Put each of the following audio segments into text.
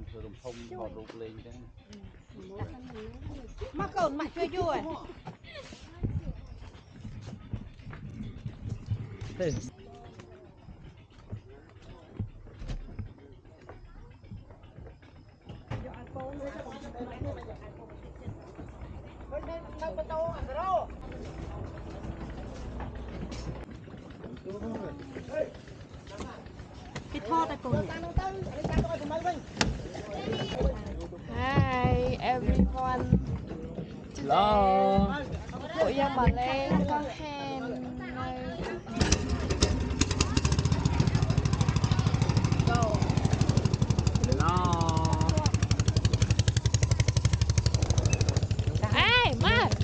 banធ្វើរំភុំថតរូបលេងចឹង មកកូនមកជួយយួរ ទេ cái thọ tại cùng Hi everyone Hello Tụi em mà lên có hẹn Go Hello Ê, Mark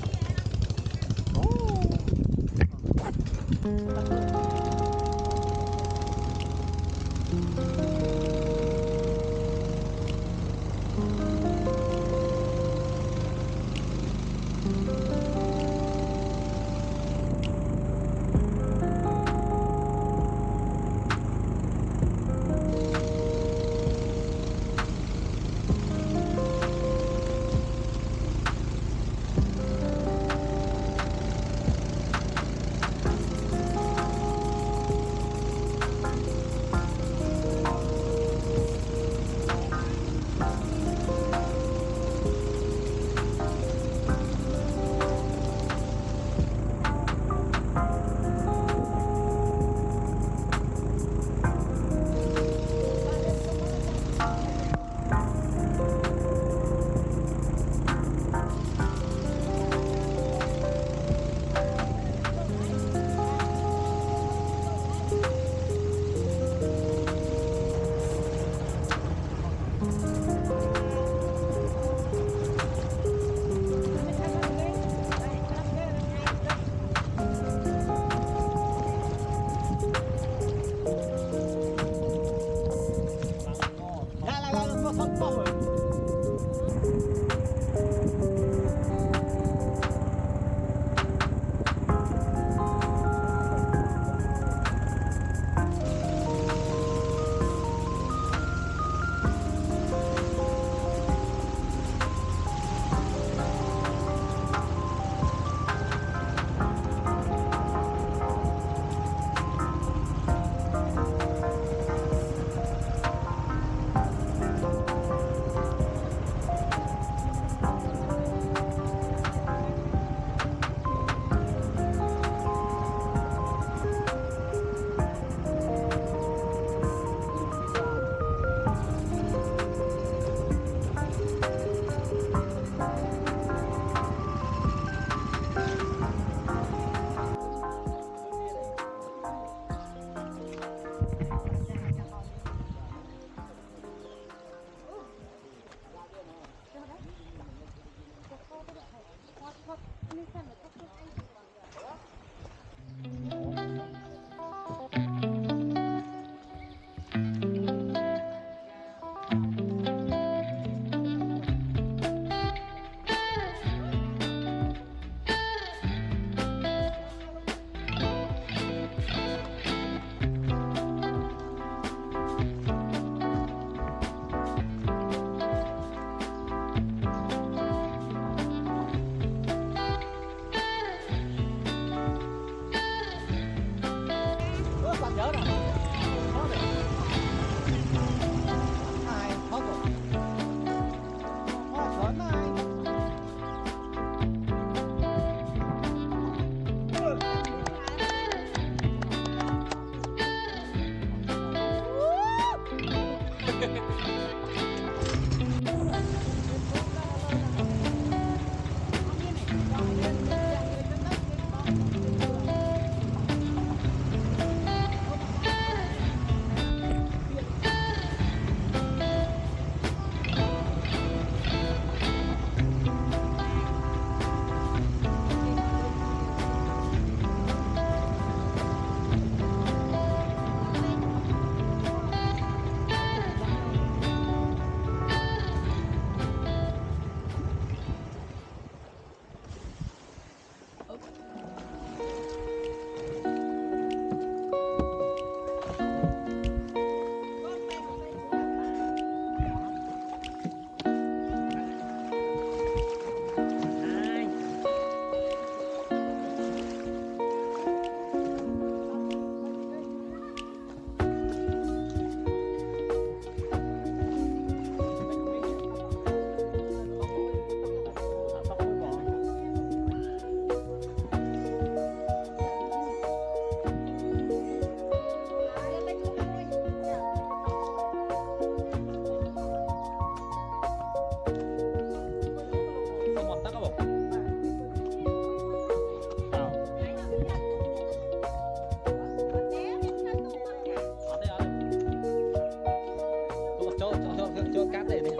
ចូលកាត់ទេនេះ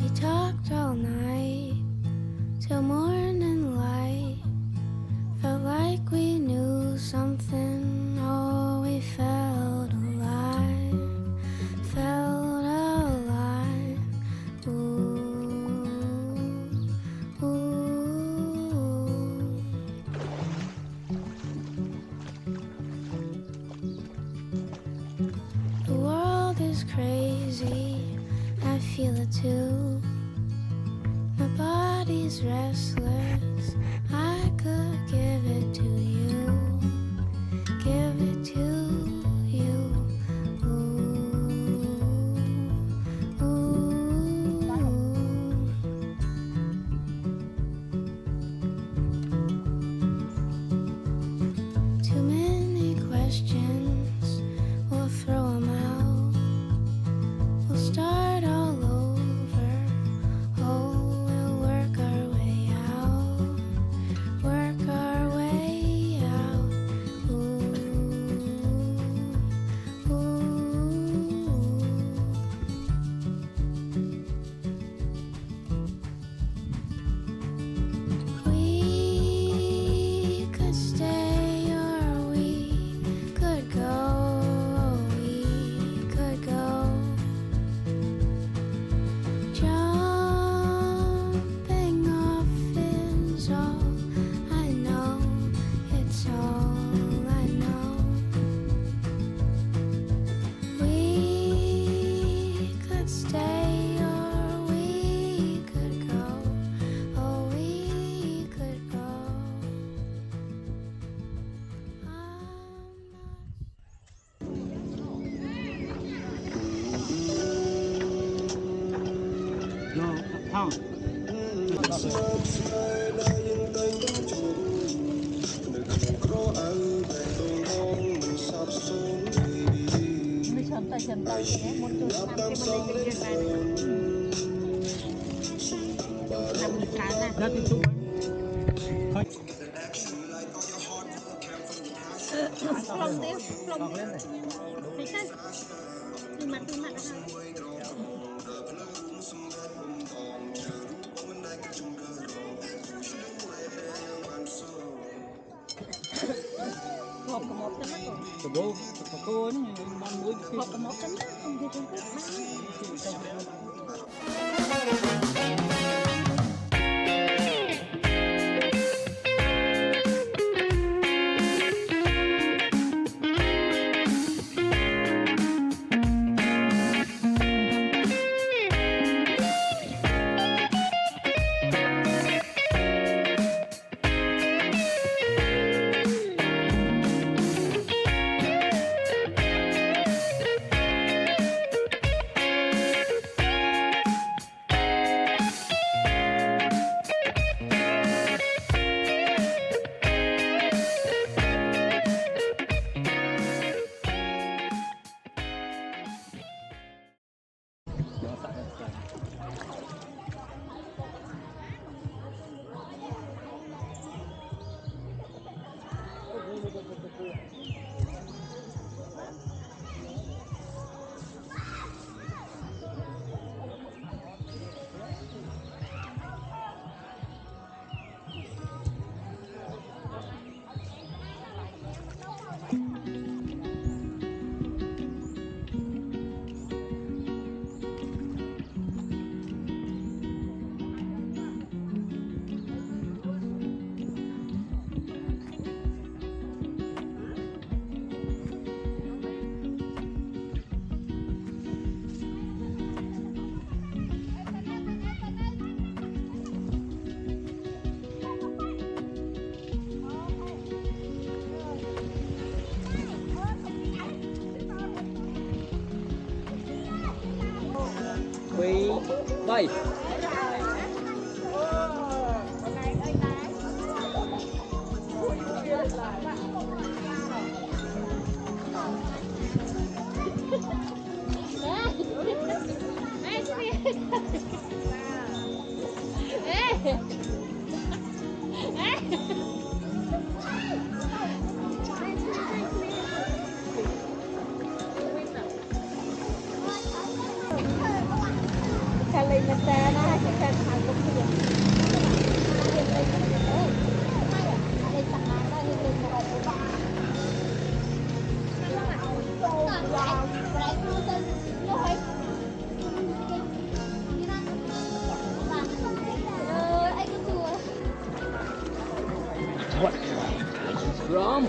We talked all night till morning light. Felt like we knew something. Oh, we felt alive. Felt alive. Ooh, ooh. The world is crazy. I feel it too. My body's restless. I could give it to you. Give it to you. Ooh, ooh. Too many questions. We'll throw 'em out. We'll start all over. Oh, we'll work our way out. Work our way out. Ooh, ooh. We could stay or we could go. We could go. Jumping off is all I know. It's all I know. We could stay or we could go. Oh, we could go. I'm not ห้อง ไม่ชนแต่ชนแต่เนี่ยมนจุดทำให้มันเลยเยอะๆได้ทำมีทางนะ แล้วที่ชุบ กลองเตี้ยกลอง ลองเล่นเลย ไม่ใช่ตีมัดนะคะขอบกระหม่อมกันนะก่อน กระโบกกระโกนมันมุ้ย ขอบกระหม่อมกันนะตรงที่ฉันพูดมา bay Kalimantan kita sanggup dia. Rom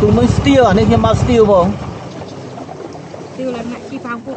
tụi mới steel nên khi mà steel không Tiêu là ngại chi phang phụ.